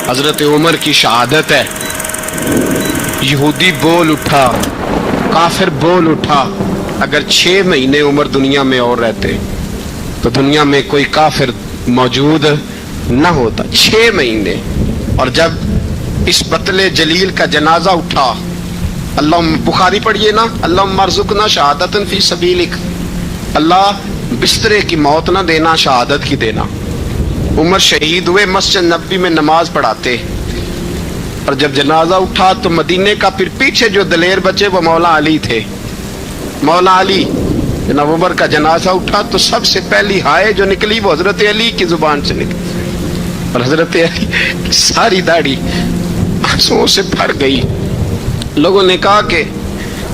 حضرت عمر کی شہادت ہے. یہودی بول اٹھا, کافر بول اٹھا, اگر 6 مہینے عمر دنیا میں اور رہتے تو دنیا میں کوئی کافر موجود نہ ہوتا. 6 مہینے. اور جب اس بطل جلیل کا جنازہ اٹھا, اللہ بخاری پڑھیے نا, اللہم ارزقنا شہادۃ فی سبیلک, اللہ بسترے کی موت نہ دینا, شہادت کی دینا. عمر شہید ہوئے, مسجد نبوی میں نماز پڑھاتے, اور جب جنازہ اٹھا تو مدینے کا پھر پیچھے جو دلیر بچے وہ مولا علی تھے. مولا علی, جناب عمر کا جنازہ اٹھا تو سب سے پہلی ہائے جو نکلی وہ حضرت علی کی زبان سے نکلی, اور حضرت علی کی ساری داڑھی آنسوؤں سے بھر گئی. لوگوں نے کہا کہ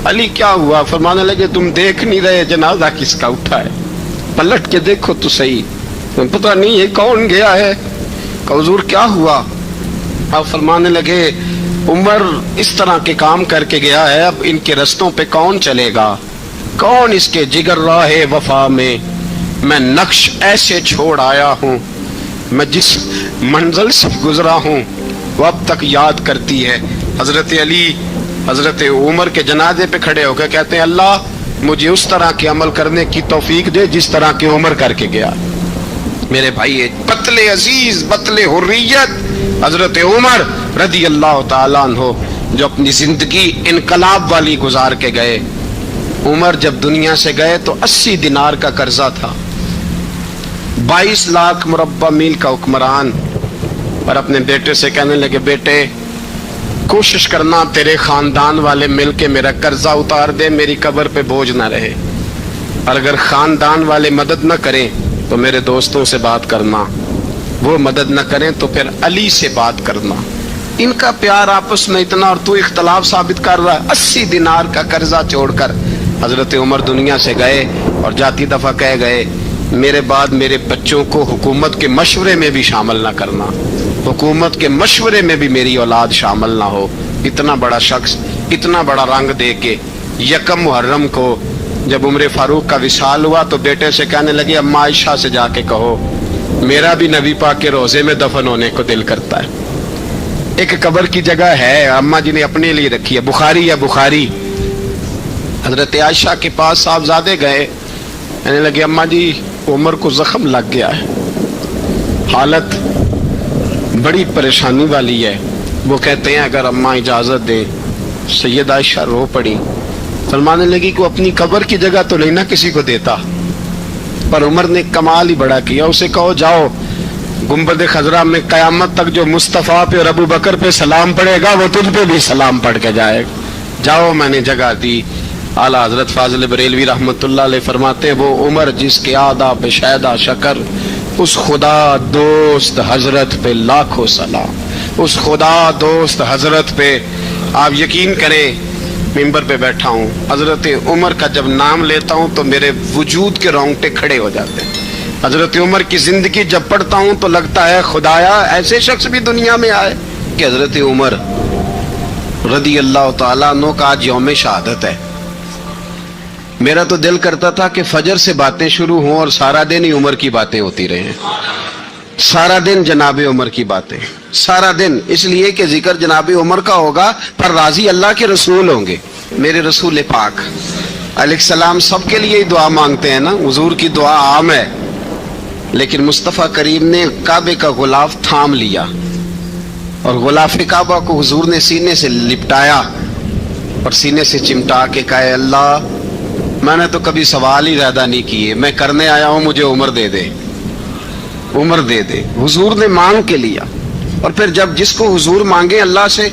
علی کیا ہوا؟ فرمانے لگے تم دیکھ نہیں رہے جنازہ کس کا اٹھا ہے, پلٹ کے دیکھو تو صحیح, تم پتہ نہیں یہ کون گیا ہے. کہ حضور کیا ہوا؟ آپ فرمانے لگے عمر اس طرح کے کام کر کے گیا ہے, اب ان کے رستوں پہ کون چلے گا؟ کون اس کے جگر راہ وفا میں میں نقش ایسے چھوڑ آیا ہوں, میں جس منزل سے گزرا ہوں وہ اب تک یاد کرتی ہے. حضرت علی حضرت عمر کے جنازے پہ کھڑے ہو کے کہتے ہیں اللہ مجھے اس طرح کے عمل کرنے کی توفیق دے جس طرح کے عمر کر کے گیا. میرے بھائی, بطل عزیز, بطل حریت حضرت عمر رضی اللہ تعالیٰ عنہ, جو اپنی زندگی انقلاب والی گزار کے گئے. عمر جب دنیا سے گئے تو 80 دینار کا قرضہ تھا, 22 لاکھ مربع میل کا حکمران, اور اپنے بیٹے سے کہنے لگے بیٹے کوشش کرنا تیرے خاندان والے مل کے میرا قرضہ اتار دے, میری قبر پہ بوجھ نہ رہے, اور اگر خاندان والے مدد نہ کریں تو میرے دوستوں سے بات کرنا, وہ مدد نہ کریں تو پھر علی سے بات کرنا. ان کا پیار آپس میں اتنا, اور تو اختلاف ثابت کر رہا ہے. 80 دینار کا قرضہ چھوڑ کر حضرت عمر دنیا سے گئے, اور جاتی دفعہ کہہ گئے میرے بعد میرے بچوں کو حکومت کے مشورے میں بھی شامل نہ کرنا, حکومت کے مشورے میں بھی میری اولاد شامل نہ ہو. اتنا بڑا شخص اتنا بڑا رنگ دے کے 1 محرم کو جب عمر فاروق کا وصال ہوا تو بیٹے سے کہنے لگے اما عائشہ سے جا کے کہو میرا بھی نبی پاک کے روزے میں دفن ہونے کو دل کرتا ہے. ایک قبر کی جگہ ہے اما جی نے اپنے لیے رکھی ہے, بخاری یا بخاری. حضرت عائشہ کے پاس صاحبزادے گئے, کہنے لگے اما جی عمر کو زخم لگ گیا ہے, حالت بڑی پریشانی والی ہے. وہ کہتے ہیں اگر اماں اجازت دیں. سید عائشہ رو پڑی, فرمانے لگی کہ اپنی قبر کی جگہ تو نہیں نہ کسی کو دیتا, پر عمر نے کمال ہی بڑا کیا. اسے کہو جاؤ گنبد خضرا میں قیامت تک جو مصطفیٰ پہ اور ابو بکر پہ سلام پڑے گا وہ تجھ پہ بھی سلام پڑھ کے جائے گا, جاؤ میں نے جگہ دی. اعلیٰ حضرت فاضل بریلوی رحمۃ اللہ علیہ فرماتے ہیں وہ عمر جس کے آداب شیدا شکر, اس خدا دوست حضرت پہ لاکھوں سلام, اس خدا دوست حضرت پہ. آپ یقین کریں ممبر پہ بیٹھا ہوں, حضرت عمر کا جب نام لیتا ہوں تو میرے وجود کے رونگٹے کھڑے ہو جاتے ہیں. حضرت عمر کی زندگی جب پڑھتا ہوں تو لگتا ہے خدایا ایسے شخص بھی دنیا میں آئے. کہ حضرت عمر رضی اللہ تعالیٰ عنہ کا آج یوم شہادت ہے. میرا تو دل کرتا تھا کہ فجر سے باتیں شروع ہوں اور سارا دن ہی عمر کی باتیں ہوتی رہیں, سارا دن جناب عمر کی باتیں, سارا دن. اس لیے کہ ذکر جناب عمر کا ہوگا پر راضی اللہ کے رسول ہوں گے. میرے رسول پاک علیہ السلام سب کے لیے ہی دعا مانگتے ہیں نا, حضور کی دعا عام ہے, لیکن مصطفیٰ کریم نے کعبے کا غلاف تھام لیا اور غلاف کعبہ کو حضور نے سینے سے لپٹایا اور سینے سے چمٹا کے کہا اللہ میں نے تو کبھی سوال ہی زیادہ نہیں کیے, میں کرنے آیا ہوں, مجھے عمر دے دے, عمر دے دے. حضور نے مانگ کے لیا. اور پھر جب جس کو حضور مانگے اللہ سے,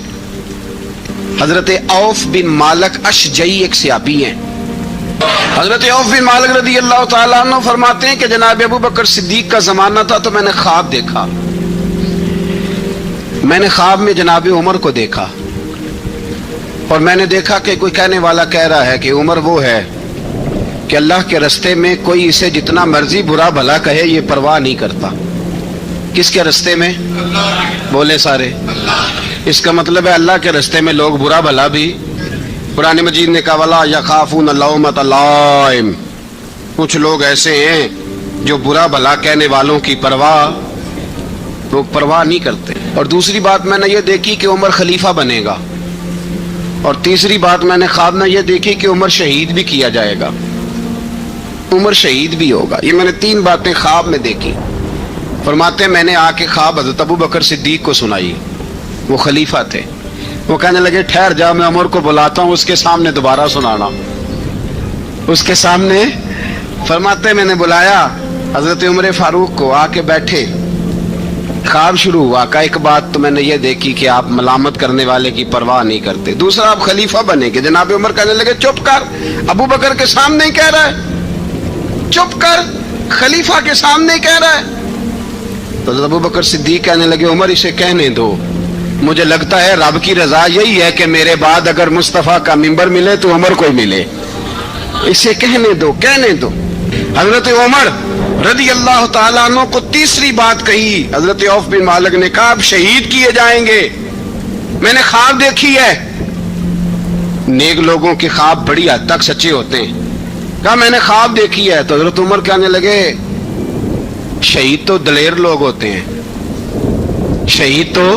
حضرت عوف بن مالک اشجعی ایک صحابی ہیں, حضرت عوف بن مالک رضی اللہ تعالیٰ عنہ فرماتے ہیں کہ جناب ابو بکر صدیق کا زمانہ تھا تو میں نے خواب دیکھا, میں نے خواب میں جناب عمر کو دیکھا, اور میں نے دیکھا کہ کوئی کہنے والا کہہ رہا ہے کہ عمر وہ ہے کہ اللہ کے رستے میں کوئی اسے جتنا مرضی برا بھلا کہے یہ پرواہ نہیں کرتا. کس کے رستے میں؟ بولے سارے. اس کا مطلب ہے اللہ کے رستے میں لوگ برا بھلا بھی. قرآن مجید نے کہا وَلَا يَخَافُونَ لَوْمَةَ لَائِمٍ, کچھ لوگ ایسے ہیں جو برا بھلا کہنے والوں کی پرواہ نہیں کرتے. اور دوسری بات میں نے یہ دیکھی کہ عمر خلیفہ بنے گا، اور تیسری بات میں نے خواب میں یہ دیکھی کہ عمر شہید بھی کیا جائے گا، عمر شہید بھی ہوگا۔ یہ میں نے 3 باتیں خواب میں دیکھی۔ فرماتے ہیں میں نے آ کے خواب حضرت ابو بکر صدیق کو سنائی، وہ خلیفہ تھے۔ وہ کہنے لگے ٹھہر جا، میں عمر کو بلاتا ہوں، اس کے سامنے دوبارہ سنانا، اس کے سامنے۔ فرماتے ہیں میں نے بلایا حضرت عمر فاروق کو، آ کے بیٹھے، خواب شروع ہوا۔ کہ ایک بات تو میں نے یہ دیکھی کہ آپ ملامت کرنے والے کی پرواہ نہیں کرتے، دوسرا آپ خلیفہ بنے گے۔ جناب عمر کہنے لگے چپ کر، ابو بکر کے سامنے ہی کہہ رہا ہے، چپ کر، خلیفہ کے سامنے ہی کہہ رہا ہے۔ تو ابو بکر صدیق کہنے لگے عمر اسے کہنے دو، مجھے لگتا ہے رب کی رضا یہی ہے کہ میرے بعد اگر مصطفیٰ کا منبر ملے تو عمر کو ملے، اسے کہنے دو، کہنے دو۔ حضرت عمر رضی اللہ تعالیٰ عنہ کو تیسری بات کہی۔ حضرت عوف بن مالک نے کہا آپ شہید کیے جائیں گے، میں نے خواب دیکھی ہے۔ نیک لوگوں کے خواب بڑی حد تک سچے ہوتے ہیں۔ کہا میں نے خواب دیکھی ہے۔ تو حضرت عمر کہنے لگے شہید تو دلیر لوگ ہوتے ہیں، شہید تو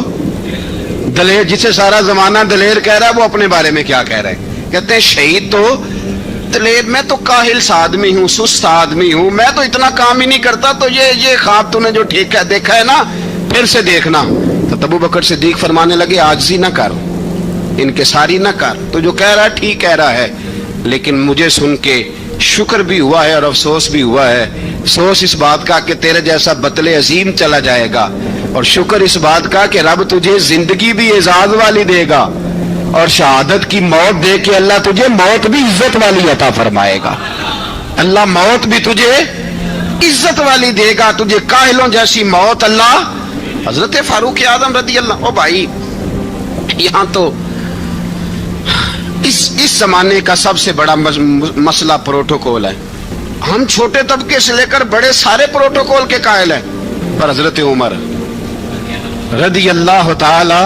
دلیر، جسے سارا زمانہ دلیر کہہ رہا ہے وہ اپنے بارے میں کیا کہہ رہا ہے؟ کہتے ہیں شہید تو دلیر، میں تو کاہل سا آدمی ہوں، سست آدمی ہوں، میں تو اتنا کام ہی نہیں کرتا، تو یہ خواب تو نے جو ٹھیک ہے دیکھا ہے نا، پھر سے دیکھنا۔ تو ابو بکر صدیق فرمانے لگے عاجزی نہ کر، انکساری نہ کر، تو جو کہہ رہا ہے ٹھیک کہہ رہا ہے، لیکن مجھے سن کے شکر بھی ہوا ہے اور افسوس بھی ہوا ہے۔ افسوس اس بات کا کہ تیرے جیسا بطل عظیم چلا جائے گا، اور شکر اس بات کا کہ رب تجھے زندگی بھی اعزاز والی دے گا، اور شہادت کی موت دے کے اللہ تجھے موت بھی عزت والی عطا فرمائے گا۔ اللہ موت بھی تجھے عزت والی دے گا، تجھے کاہلوں جیسی موت اللہ۔ حضرت فاروق اعظم رضی اللہ، او بھائی یہاں تو اس زمانے کا سب سے بڑا مسئلہ پروٹوکول ہے۔ ہم چھوٹے طبقے سے لے کر بڑے سارے پروٹوکول کے قائل ہیں، پر حضرت عمر رضی اللہ تعالی،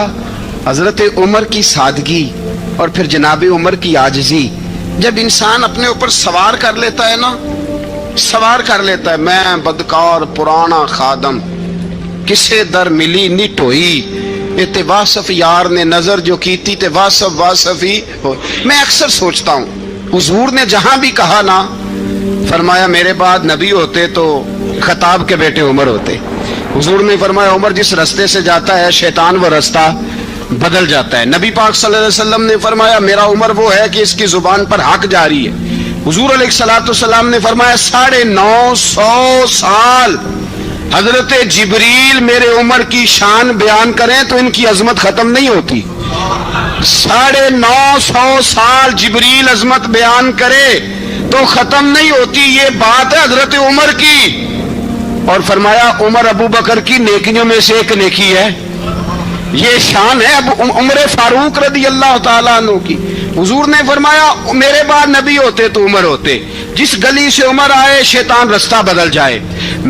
حضرت عمر کی سادگی اور پھر جناب عمر کی عاجزی، جب انسان اپنے اوپر سوار کر لیتا ہے نا، سوار کر لیتا ہے، میں بدکار پرانا خادم، کسے در ملی نٹ ہوئی، تے واصف یار نے نظر جو کیتی تے واصف ہی ہو۔ میں اکثر سوچتا ہوں حضور نے جہاں بھی کہا نا، فرمایا میرے بعد نبی ہوتے تو خطاب کے بیٹے عمر ہوتے۔ حضور نے فرمایا عمر جس رستے سے جاتا ہے شیطان وہ رستہ بدل جاتا ہے۔ نبی پاک صلی اللہ علیہ وسلم نے فرمایا میرا عمر وہ ہے کہ اس کی زبان پر حق جاری ہے۔ حضور علیہ الصلوۃ والسلام نے فرمایا 950 سال حضرت جبریل میرے عمر کی شان بیان کریں تو ان کی عظمت ختم نہیں ہوتی۔ 950 سال جبریل عظمت بیان کرے تو ختم نہیں ہوتی۔ یہ بات ہے حضرت عمر کی، اور فرمایا عمر ابو بکر کی نیکیوں میں سے ایک نیکی ہے، یہ شان ہے اب عمر فاروق رضی اللہ تعالیٰ عنہ کی۔ حضور نے فرمایا میرے بعد نبی ہوتے تو عمر ہوتے، جس گلی سے عمر آئے شیطان رستہ بدل جائے۔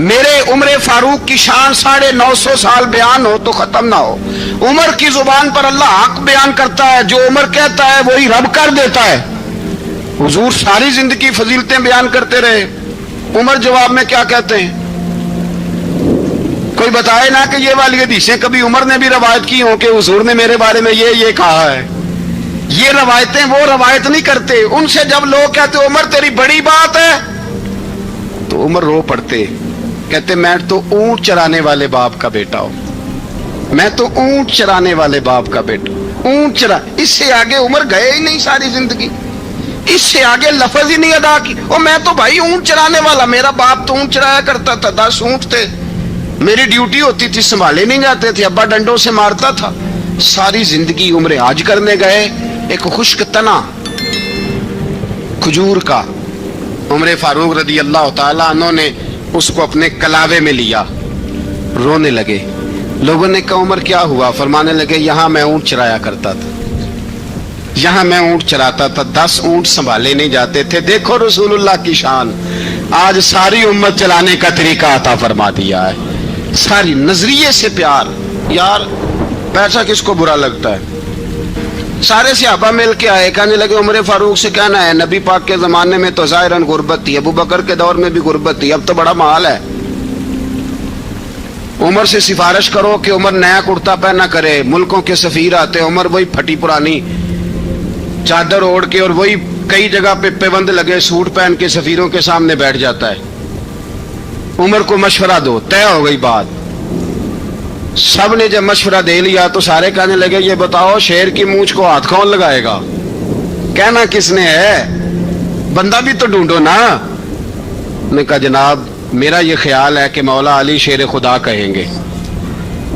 میرے عمر فاروق کی شان 950 سال بیان ہو تو ختم نہ ہو۔ عمر کی زبان پر اللہ حق بیان کرتا ہے، جو عمر کہتا ہے وہی رب کر دیتا ہے۔ حضور ساری زندگی فضیلتیں بیان کرتے رہے، عمر جواب میں کیا کہتے ہیں؟ کوئی بتائے نا کہ یہ والی حدیثیں کبھی عمر نے بھی روایت کی ہوں کہ حضور نے میرے بارے میں یہ کہا ہے۔ یہ روایتیں وہ روایت نہیں کرتے، ان سے جب لوگ کہتے عمر تیری بڑی بات ہے تو عمر رو پڑتے، کہتے میں تو اونٹ چرانے والے باپ کا بیٹا ہوں، میں تو اونٹ چرانے والے باپ کا بیٹا، اونٹ چرا۔ اس سے آگے عمر گئے ہی نہیں ساری زندگی، اس سے آگے لفظ ہی نہیں ادا کی۔ اور میں تو بھائی اونٹ چرانے والا، میرا باپ تو اونٹ چرایا کرتا تھا، 10 اونٹ تھے، میری ڈیوٹی ہوتی تھی، سنبھالے نہیں جاتے تھے، ابا ڈنڈوں سے مارتا تھا۔ ساری زندگی عمر حج کرنے گئے، ایک خشک تنا کھجور کا عمر فاروق رضی اللہ تعالیٰ عنہ نے اس کو اپنے کلاوے میں لیا، رونے لگے۔ لوگوں نے کہا عمر کیا ہوا؟ فرمانے لگے یہاں میں اونٹ چرایا کرتا تھا، یہاں میں اونٹ چراتا تھا، 10 اونٹ سنبھالے نہیں جاتے تھے۔ دیکھو رسول اللہ کی شان، آج ساری امت چلانے کا طریقہ عطا فرما دیا ہے، ساری نظریے سے پیار۔ یار پیسہ کس کو برا لگتا ہے؟ سارے صحابہ مل کے آئے، کہنے لگے عمر فاروق سے کہنا ہے نبی پاک کے زمانے میں تو ظاہراً غربت تھی، ابو بکر کے دور میں بھی غربت تھی، اب تو بڑا مال ہے۔ عمر سے سفارش کرو کہ عمر نیا کرتا پہنا کرے. ملکوں کے سفیر آتے, عمر وہی پھٹی پرانی چادر اوڑھ کے اور وہی کئی جگہ پہ پیوند لگے سوٹ پہن کے سفیروں کے سامنے بیٹھ جاتا ہے. عمر کو مشورہ دو, طے ہو گئی بات. سب نے جب مشورہ دے لیا تو سارے کہنے لگے یہ بتاؤ شیر کی مونچھ کو ہاتھ کون لگائے گا؟ کہنا کس نے ہے؟ بندہ بھی تو ڈھونڈو نا. نے کہا جناب میرا یہ خیال ہے کہ مولا علی شیر خدا کہیں گے,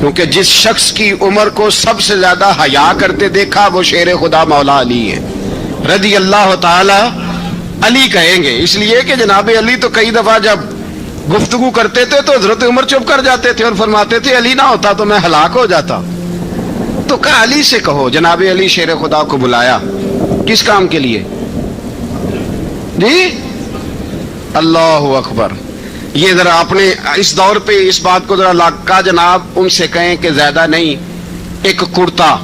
کیونکہ جس شخص کی عمر کو سب سے زیادہ حیا کرتے دیکھا وہ شیر خدا مولا علی ہے رضی اللہ تعالی علی کہیں گے. اس لیے کہ جناب علی تو کئی دفعہ جب گفتگو کرتے تھے تو حضرت عمر چپ کر جاتے تھے اور فرماتے تھے علی نہ ہوتا تو میں ہلاک ہو جاتا. تو کہا علی سے کہو. جناب علی شیر خدا کو بلایا. کس کام کے لیے جی؟ اللہ اکبر. یہ ذرا اپنے اس دور پہ اس بات کو ذرا لاکا جناب ان سے کہیں کہ زیادہ نہیں, ایک کرتا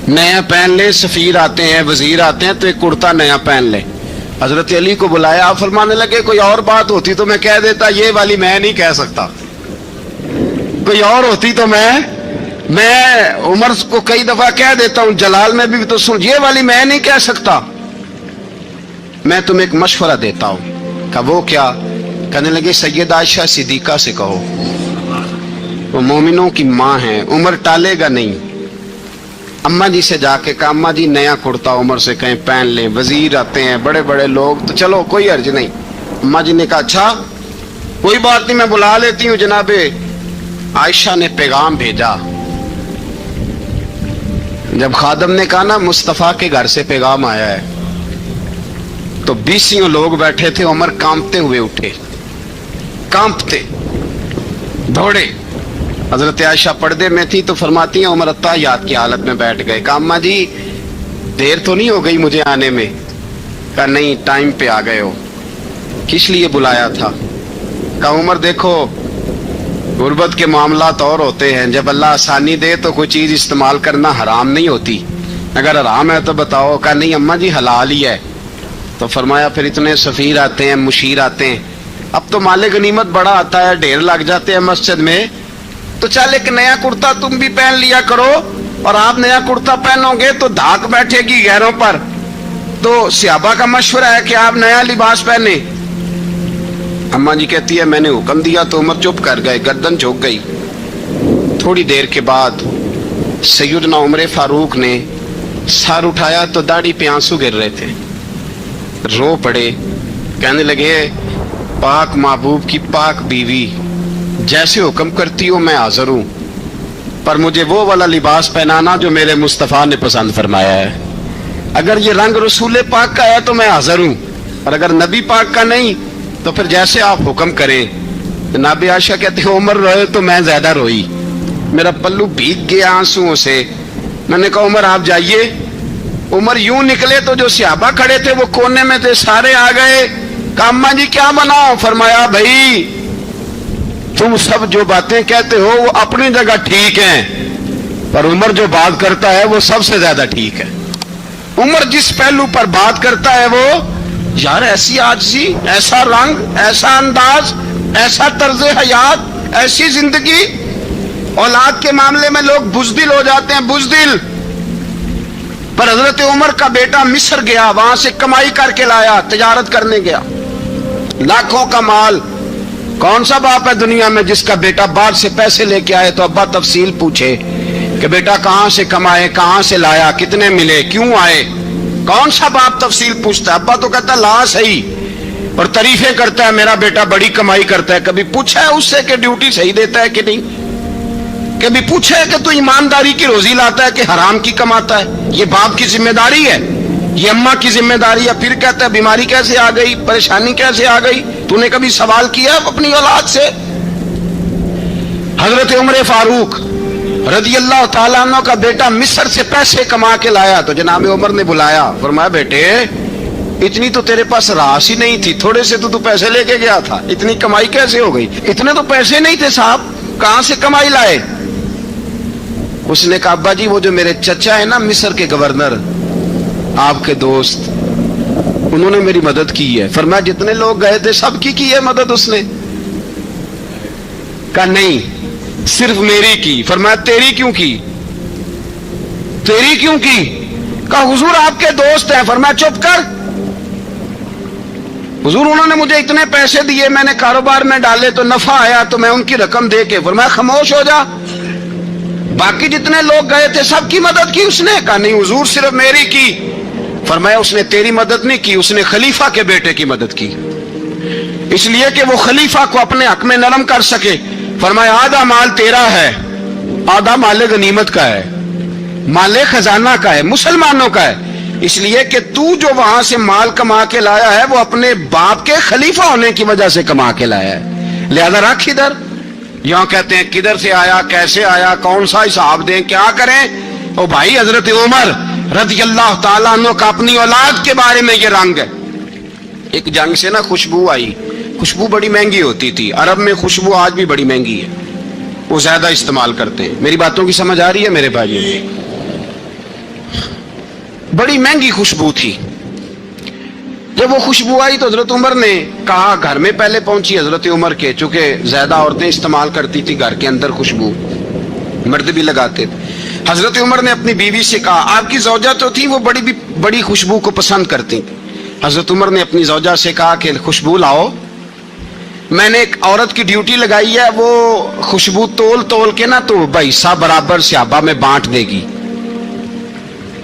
نیا پہن لے. سفیر آتے ہیں, وزیر آتے ہیں تو ایک کرتا نیا پہن لے. حضرت علی کو بلایا. آپ فرمانے لگے کوئی اور بات ہوتی تو میں کہہ دیتا, یہ والی میں نہیں کہہ سکتا. کوئی اور ہوتی تو میں عمر کو کئی دفعہ کہہ دیتا ہوں, جلال میں بھی تو سن, یہ والی میں نہیں کہہ سکتا. میں تمہیں ایک مشورہ دیتا ہوں. کہ وہ کیا؟ کہنے لگے سیدہ عائشہ صدیقہ سے کہو, وہ مومنوں کی ماں ہیں, عمر ٹالے گا نہیں. اماں جی سے جا کے کہا اماں جی نیا کرتا عمر سے کہیں پہن لیں. وزیر آتے ہیں, بڑے بڑے لوگ, تو چلو کوئی حرج نہیں. اماں جی نے کہا اچھا کوئی بات نہیں میں بلا لیتی ہوں. جناب عائشہ نے پیغام بھیجا. جب خادم نے کہا نا مصطفیٰ کے گھر سے پیغام آیا ہے, تو 20 لوگ بیٹھے تھے. عمر کانپتے ہوئے اٹھے, کانپتے دوڑے. حضرت عائشہ پردے میں تھی تو فرماتی ہیں عمر اتحیات کی حالت میں بیٹھ گئے. کہا اماں جی دیر تو نہیں ہو گئی مجھے آنے میں؟ کہا نہیں ٹائم پہ آ گئے ہو. کس لیے بلایا تھا؟ کہا عمر دیکھو غربت کے معاملات اور ہوتے ہیں, جب اللہ آسانی دے تو کوئی چیز استعمال کرنا حرام نہیں ہوتی, اگر حرام ہے تو بتاؤ. کہا نہیں اماں جی حلال ہی ہے. تو فرمایا پھر اتنے سفیر آتے ہیں, مشیر آتے ہیں, اب تو مال غنیمت بڑا آتا ہے, ڈھیر لگ جاتے ہیں مسجد میں, تو چل ایک نیا کرتا تم بھی پہن لیا کرو. اور آپ نیا کرتا پہنو گے تو دھاک بیٹھے گی غیروں پر. تو صحابہ کا مشورہ ہے کہ آپ نیا لباس پہنے. اماں جی کہتی ہے میں نے حکم دیا تو عمر چپ کر گئے, گردن جھک گئی. تھوڑی دیر کے بعد سیدنا عمر فاروق نے سر اٹھایا تو داڑھی پہ آنسو گر رہے تھے, رو پڑے. کہنے لگے پاک محبوب کی پاک بیوی جیسے حکم کرتی ہو میں حاضر ہوں, پر مجھے وہ والا لباس پہنانا جو میرے مصطفیٰ نے پسند فرمایا ہے. اگر یہ رنگ رسول پاک کا ہے تو میں حاضر ہوں, اور اگر نبی پاک کا نہیں تو پھر جیسے آپ حکم کریں. جناب عائشہ کہتے ہیں عمر روئے تو میں زیادہ روئی, میرا پلو بھیگ گیا آنسوؤں سے. میں نے کہا عمر آپ جائیے. عمر یوں نکلے تو جو صحابہ کھڑے تھے وہ کونے میں تھے, سارے آ گئے. کہا اماں جی کیا بناؤ؟ فرمایا بھائی تم سب جو باتیں کہتے ہو وہ اپنی جگہ ٹھیک ہیں, پر عمر جو بات کرتا ہے وہ سب سے زیادہ ٹھیک ہے. عمر جس پہلو پر بات کرتا ہے وہ یار ایسی عاجزی, ایسا رنگ, ایسا انداز, ایسا طرز حیات, ایسی زندگی. اولاد کے معاملے میں لوگ بزدل ہو جاتے ہیں, بزدل. پر حضرت عمر کا بیٹا مصر گیا, وہاں سے کمائی کر کے لایا, تجارت کرنے گیا, لاکھوں کا مال. کون سا باپ ہے دنیا میں جس کا بیٹا باہر سے پیسے لے کے آئے تو ابا تفصیل پوچھے کہ بیٹا کہاں سے کمائے, کہاں سے لایا, کتنے ملے, کیوں آئے؟ کون سا باپ تفصیل پوچھتا ہے؟ ابا تو کہتا لا صحیح اور تعریفیں کرتا ہے میرا بیٹا بڑی کمائی کرتا ہے. کبھی پوچھا ہے اس سے کہ ڈیوٹی صحیح دیتا ہے کہ نہیں؟ کبھی پوچھا ہے کہ تو ایمانداری کی روزی لاتا ہے کہ حرام کی کماتا ہے؟ یہ باپ کی ذمہ داری ہے, یہ اماں کی ذمہ داری ہے. پھر کہتا ہے بیماری کیسے آ گئی, پریشانی کیسے آ گئی, تو نے کبھی سوال کیا اپنی اولاد سے؟ حضرت عمر فاروق رضی اللہ تعالیٰ عنہ کا بیٹا مصر سے پیسے کما کے لایا تو جناب عمر نے بلایا, فرمایا بیٹے اتنی تو تیرے پاس راس ہی نہیں تھی, تھوڑے سے تو پیسے لے کے گیا تھا, اتنی کمائی کیسے ہو گئی؟ اتنے تو پیسے نہیں تھے صاحب, کہاں سے کمائی لائے؟ اس نے کہا ابا جی وہ جو میرے چچا ہے نا مصر کے گورنر, آپ کے دوست, انہوں نے میری مدد کی ہے. فرمایا جتنے لوگ گئے تھے سب کی ہے مدد اس نے. کہا نہیں صرف میری کی. فرمایا تیری کیوں کی؟ تیری کیوں کی؟ کہا حضور آپ کے دوست ہیں. فرمایا چپ کر حضور انہوں نے مجھے اتنے پیسے دیے, میں نے کاروبار میں ڈالے تو نفع آیا تو میں ان کی رقم دے کے. فرمایا خاموش ہو جا, باقی جتنے لوگ گئے تھے سب کی مدد کی اس نے؟ کہا نہیں حضور صرف میری کی. فرمایا اس نے تیری مدد نہیں کی, اس نے خلیفہ کے بیٹے کی مدد کی, اس لیے کہ وہ خلیفہ کو اپنے حق میں نرم کر سکے. فرمایا آدھا مال تیرا ہے, آدھا مال غنیمت کا ہے, مال خزانہ کا ہے, مسلمانوں کا ہے, اس لیے کہ تو جو وہاں سے مال کما کے لایا ہے وہ اپنے باپ کے خلیفہ ہونے کی وجہ سے کما کے لایا ہے, لہذا رکھ ادھر. یہاں کہتے ہیں کدھر سے آیا, کیسے آیا, کون سا حساب دیں, کیا کریں؟ او بھائی حضرت عمر رضی اللہ تعالیٰ عنہ کا اپنی اولاد کے بارے میں یہ رنگ ہے. ایک جنگ سے نا خوشبو آئی, خوشبو بڑی مہنگی ہوتی تھی, عرب میں خوشبو آج بھی بڑی مہنگی ہے, وہ زیادہ استعمال کرتے ہیں. میری باتوں کی سمجھ آ رہی ہے میرے بھائی؟ بڑی مہنگی خوشبو تھی. جب وہ خوشبو آئی تو حضرت عمر نے کہا, گھر میں پہلے پہنچی حضرت عمر کے, چونکہ زیادہ عورتیں استعمال کرتی تھی گھر کے اندر خوشبو, مرد بھی لگاتے تھے. حضرت عمر نے اپنی بیوی سے کہا, آپ کی زوجہ تو تھی وہ بڑی خوشبو کو پسند کرتی. حضرت عمر نے اپنی زوجہ سے کہا کہ خوشبو لاؤ, میں نے ایک عورت کی ڈیوٹی لگائی ہے, وہ خوشبو تول تول کے نا تو بھائیسا برابر صحابہ میں بانٹ دے گی.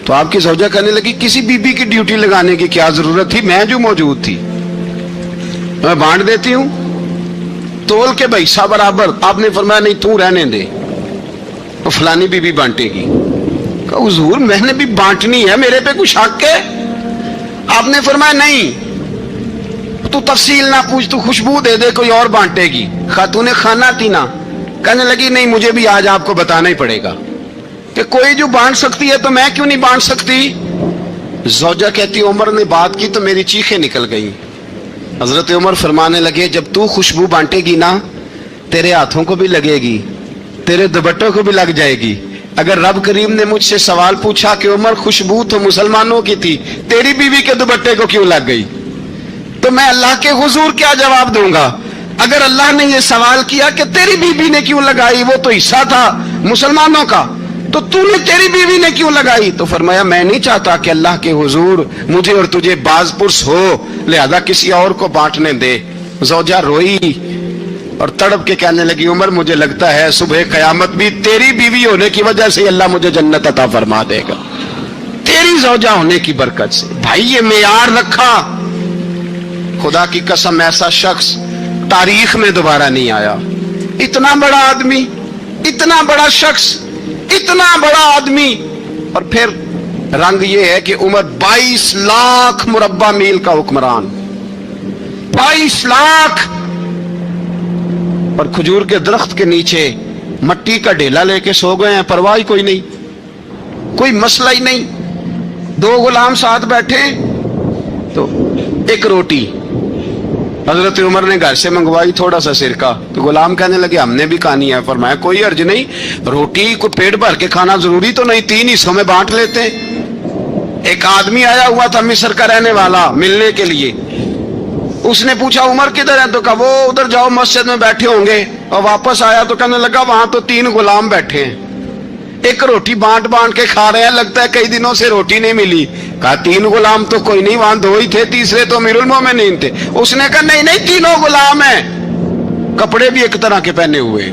تو آپ کی زوجہ کہنے لگی کسی بی بی کی ڈیوٹی لگانے کی کیا ضرورت تھی, میں جو موجود تھی میں بانٹ دیتی ہوں تول کے بھائیسا برابر. آپ نے فرمایا نہیں تو رہنے دے, تو فلانی بی بی بانٹے گی. کہا حضور میں نے بھی بانٹنی ہے, میرے پہ کچھ حق ہے؟ آپ نے فرمایا نہیں تو تفصیل نہ پوچھ, تو خوشبو دے دے کوئی اور بانٹے گی. خاتون خانہ تھی نا, کہنے لگی نہیں مجھے بھی آج آپ کو بتانا ہی پڑے گا کہ کوئی جو بانٹ سکتی ہے تو میں کیوں نہیں بانٹ سکتی. زوجہ کہتی عمر نے بات کی تو میری چیخیں نکل گئی. حضرت عمر فرمانے لگے جب تو خوشبو بانٹے گی نا تیرے ہاتھوں کو بھی لگے گی, تیرے دوپٹوں کو بھی لگ جائے گی. اگر رب کریم نے مجھ سے سوال پوچھا کہ عمر خوشبو تو مسلمانوں کی تھی, تیری بیوی کے دوپٹے کو کیوں لگ گئی, تو میں اللہ کے حضور کیا جواب دوں گا؟ اگر اللہ نے یہ سوال کیا کہ تیری بیوی نے کیوں لگائی, وہ تو حصہ تھا مسلمانوں کا, تو نے تیری بیوی نے کیوں لگائی؟ تو فرمایا میں نہیں چاہتا کہ اللہ کے حضور مجھے اور تجھے باز پرس ہو, لہذا کسی اور کو بانٹنے دے. زوجہ روئی اور تڑپ کے کہنے لگی عمر مجھے لگتا ہے صبح قیامت بھی تیری بیوی ہونے کی وجہ سے اللہ مجھے جنت عطا فرما دے گا, تیری زوجہ ہونے کی برکت سے. بھائی یہ معیار رکھا, خدا کی قسم ایسا شخص تاریخ میں دوبارہ نہیں آیا. اتنا بڑا آدمی, اتنا بڑا شخص, اتنا بڑا آدمی, اور پھر رنگ یہ ہے کہ عمر 22 لاکھ مربع میل کا حکمران, 22 لاکھ, اور کھجور کے درخت کے نیچے مٹی کا ڈھیلا لے کے سو گئے ہیں, پرواہ کوئی نہیں, کوئی مسئلہ ہی نہیں. 2 غلام ساتھ بیٹھے تو ایک روٹی حضرت عمر نے گھر سے منگوائی, تھوڑا سا سرکہ, تو غلام کہنے لگے ہم نے بھی کھانی ہے. فرمایا کوئی حرج نہیں, روٹی کو پیٹ بھر کے کھانا ضروری تو نہیں, 3 حصوں میں بانٹ لیتے ہیں. ایک آدمی آیا ہوا تھا مصر کا رہنے والا ملنے کے لیے, اس نے پوچھا عمر کدھر ہے, تو کہا وہ ادھر جاؤ مسجد میں بیٹھے ہوں گے. اور واپس آیا تو کہنے لگا وہاں تو 3 غلام بیٹھے ہیں, ایک روٹی بانٹ بانٹ کے کھا رہے ہیں, لگتا ہے کئی دنوں سے روٹی نہیں ملی. کہا 3 غلام تو کوئی نہیں, وہاں 2 ہی تھے, تیسرے تو امیر المومنین تھے. اس نے کہا نہیں نہیں 3 غلام ہیں, کپڑے بھی ایک طرح کے پہنے ہوئے,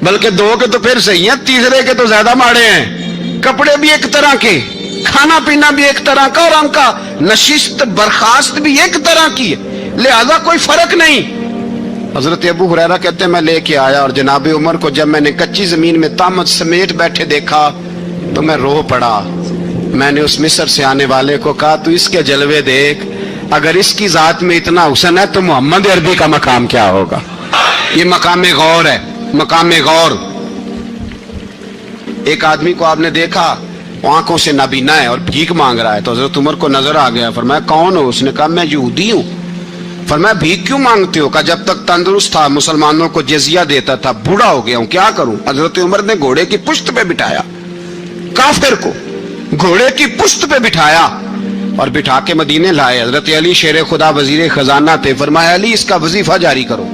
بلکہ 2 کے تو پھر صحیح ہیں, تیسرے کے تو زیادہ ماڑے ہیں. کپڑے بھی ایک طرح کے, کھانا پینا بھی ایک طرح کا, اور ان کا نشست برخاست بھی ایک طرح کی ہے, لہذا کوئی فرق نہیں. حضرت ابو ہریرہ کہتے ہیں میں لے کے آیا, اور جناب عمر کو جب میں نے کچی زمین میں تامت سمیٹ بیٹھے دیکھا تو میں رو پڑا. میں نے اس مصر سے آنے والے کو کہا تو اس کے جلوے دیکھ, اگر اس کی ذات میں اتنا حسن ہے تو محمد عربی کا مقام کیا ہوگا. یہ مقام غور ہے, مقام غور. ایک آدمی کو آپ نے دیکھا آنکھوں سے نابینا ہے اور بھیک مانگ رہا ہے, تو حضرت عمر کو نظر آ گیا. فرمایا کون ہو؟ اس نے کہا میں یہودی ہوں. فرمایا بھیک کیوں مانگتے ہو؟ کہا جب تک تندرست تھا مسلمانوں کو جزیہ دیتا تھا, بوڑھا ہو گیا ہوں کیا کروں. حضرت عمر نے گھوڑے کی پشت پہ بٹھایا, کافر کو گھوڑے کی پشت پہ بٹھایا اور بٹھا کے مدینے لائے. حضرت علی شیر خدا وزیر خزانہ تھے. فرمایا علی اس کا وظیفہ جاری کرو.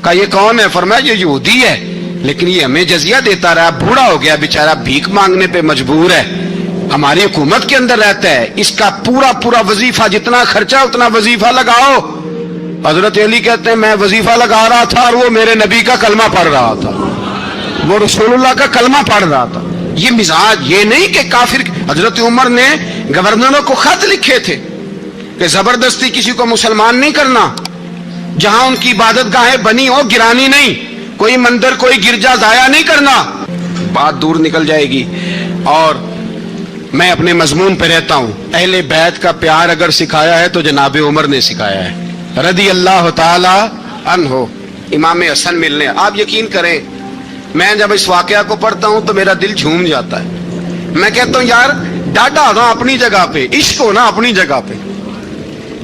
کہا یہ کون ہے؟ فرمایا یہ یہودی ہے، لیکن یہ ہمیں جزیہ دیتا رہا، بوڑھا ہو گیا بیچارہ، بھیک مانگنے پہ مجبور ہے، ہماری حکومت کے اندر رہتا ہے، اس کا پورا وظیفہ جتنا خرچہ اتنا وظیفہ لگاؤ۔ حضرت علی کہتے ہیں میں وظیفہ لگا رہا تھا اور وہ میرے نبی کا کلمہ پڑھ رہا تھا، وہ رسول اللہ کا کلمہ پڑھ رہا تھا۔ یہ مزاج، یہ نہیں کہ کافر۔ حضرت عمر نے گورنروں کو خط لکھے تھے کہ زبردستی کسی کو مسلمان نہیں کرنا، جہاں ان کی عبادت گاہیں بنی ہو گرانی نہیں، کوئی مندر کوئی گرجا ضائع نہیں کرنا۔ بات دور نکل جائے گی، اور میں اپنے مضمون پہ رہتا ہوں۔ اہل بیت کا پیار اگر سکھایا ہے تو جناب عمر نے سکھایا ہے رضی اللہ تعالی عنہ۔ امام حسن ملنے، آپ یقین کریں میں جب اس واقعہ کو پڑھتا ہوں تو میرا دل جھوم جاتا ہے۔ میں کہتا ہوں یار ڈاڈا ہونا اپنی جگہ پہ، عشق ہونا اپنی جگہ پہ،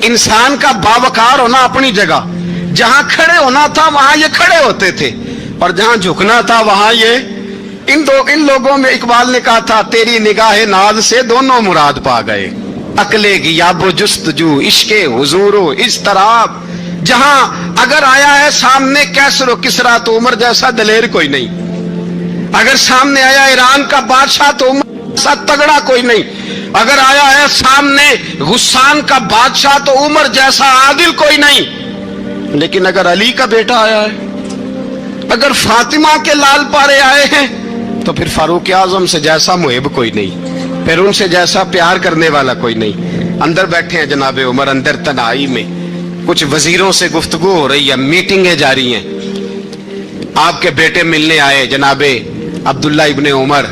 انسان کا باوقار ہونا اپنی جگہ، جہاں کھڑے ہونا تھا وہاں یہ کھڑے ہوتے تھے، اور جہاں جھکنا تھا وہاں یہ ان لوگوں میں اقبال نے کہا تھا تیری نگاہ ناز سے دونوں مراد پا گئے، عقل غیاب و جستجو، عشق حضور و اضطراب۔ جہاں اگر آیا ہے سامنے کیسر و کسرا تو عمر جیسا دلیر کوئی نہیں، اگر سامنے آیا ایران کا بادشاہ تو عمر جیسا تگڑا کوئی نہیں، اگر آیا ہے سامنے غسان کا بادشاہ تو عمر جیسا عادل کوئی نہیں۔ لیکن اگر علی کا بیٹا آیا ہے، اگر فاطمہ کے لال پارے آئے ہیں، تو پھر فاروق اعظم سے جیسا محب کوئی نہیں، پھر ان سے جیسا پیار کرنے والا کوئی نہیں۔ اندر بیٹھے ہیں جناب عمر، اندر تنہائی میں کچھ وزیروں سے گفتگو ہو رہی ہے، میٹنگیں جاری ہیں۔ آپ کے بیٹے ملنے آئے جناب عبداللہ ابن عمر،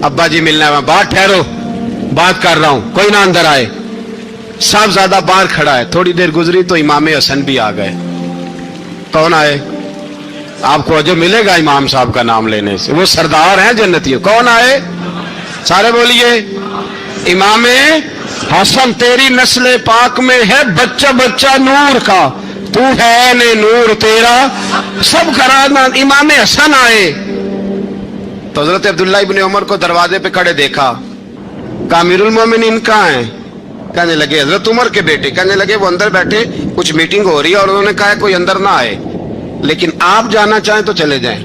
ابا جی ملنے آئے، بات ٹھہرو بات کر رہا ہوں، کوئی نہ اندر آئے۔ صاحبزادہ باہر کھڑا ہے، تھوڑی دیر گزری تو امام حسن بھی آ گئے۔ کون آئے؟ آپ کو جو ملے گا امام صاحب کا نام لینے سے، وہ سردار ہیں جنتیوں۔ کون آئے؟ سارے بولیے امام حسن، تیری نسل پاک میں ہے بچہ بچہ نور کا، تو ہے نے نور تیرا سب کرانا۔ امام حسن آئے تو حضرت عبداللہ ابن عمر کو دروازے پہ کھڑے دیکھا، کہا امیر المومنین کہاں ہیں؟ کہنے لگے حضرت عمر کے بیٹے۔ کہنے لگے وہ اندر بیٹھے، کچھ میٹنگ ہو رہی ہے اور انہوں نے کہا کوئی اندر نہ آئے، لیکن آپ جانا چاہیں تو چلے جائیں،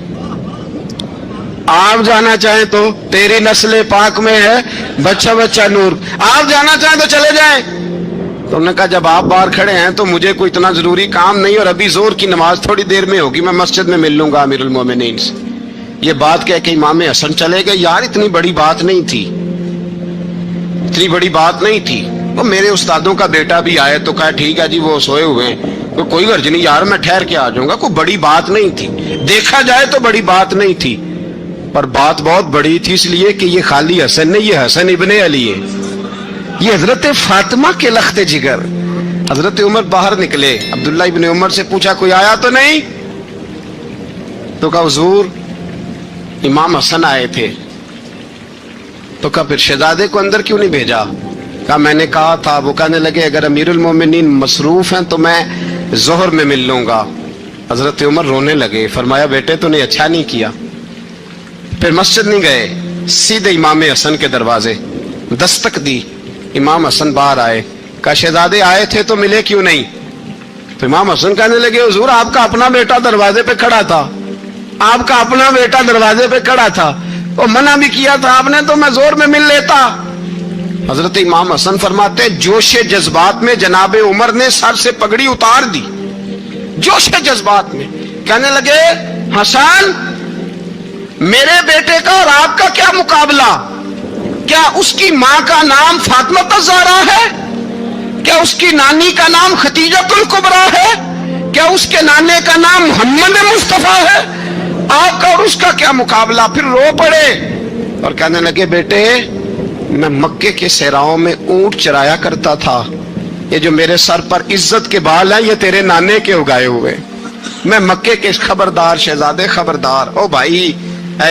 آپ جانا چاہیں تو، تیری نسل پاک میں ہے بچہ بچہ نور، آپ جانا چاہیں تو چلے جائیں۔ تو انہوں نے کہا جب آپ باہر کھڑے ہیں تو مجھے کوئی اتنا ضروری کام نہیں، اور ابھی زور کی نماز تھوڑی دیر میں ہوگی، میں مسجد میں مل لوں گا امیر المومنین سے۔ یہ بات کہہ کے امام حسن چلے گئے۔ یار اتنی بڑی بات نہیں تھی، اتنی بڑی بات نہیں تھی۔ وہ میرے استادوں کا بیٹا بھی آئے تو کہا ٹھیک ہے جی وہ سوئے ہوئے ہیں، کوئی غرض نہیں یار میں ٹھہر کے آ جاؤں گا، کوئی بڑی بات نہیں تھی، دیکھا جائے تو بڑی بات نہیں تھی، پر بات بہت بڑی تھی، اس لیے کہ یہ خالی حسن نہیں، یہ حسن ابن علی ہے، یہ حضرت فاطمہ کے لخت جگر۔ حضرت عمر باہر نکلے، عبداللہ ابن عمر سے پوچھا کوئی آیا تو نہیں؟ تو کہا حضور امام حسن آئے تھے۔ تو کہا پھر شہزادے کو اندر کیوں نہیں بھیجا؟ کہا میں نے کہا تھا۔ وہ کہنے لگے اگر امیر المومنین مصروف ہیں تو میں ظہر میں مل لوں گا۔ حضرت عمر رونے لگے، فرمایا بیٹے تو نے اچھا نہیں کیا۔ پھر مسجد نہیں گئے، سیدھے امام حسن کے دروازے دستک دی، امام حسن باہر آئے، کہا شہزادے آئے تھے تو ملے کیوں نہیں؟ تو امام حسن کہنے لگے حضور آپ کا اپنا بیٹا دروازے پہ کھڑا تھا، آپ کا اپنا بیٹا دروازے پہ کھڑا تھا، وہ منع بھی کیا تھا آپ نے تو میں زور میں مل لیتا۔ حضرت امام حسن فرماتے جوش جذبات میں جناب عمر نے سر سے پگڑی اتار دی، جوش جذبات میں کہنے لگے حسن میرے بیٹے کا اور آپ کا کیا مقابلہ؟ کیا اس کی ماں کا نام فاطمہ الزہرا ہے؟ کیا اس کی نانی کا نام خدیجۃ الکبریٰ ہے؟ کیا اس کے نانے کا نام محمد مصطفیٰ ہے؟ آپ کا اور اس کا کیا مقابلہ؟ پھر رو پڑے اور کہنے لگے بیٹے میں مکے کے صحراؤں میں اونٹ چرایا کرتا تھا، یہ جو میرے سر پر عزت کے بال ہیں یہ تیرے نانے کے اگائے ہوئے، میں مکے کے خبردار شہزادے خبردار۔ او بھائی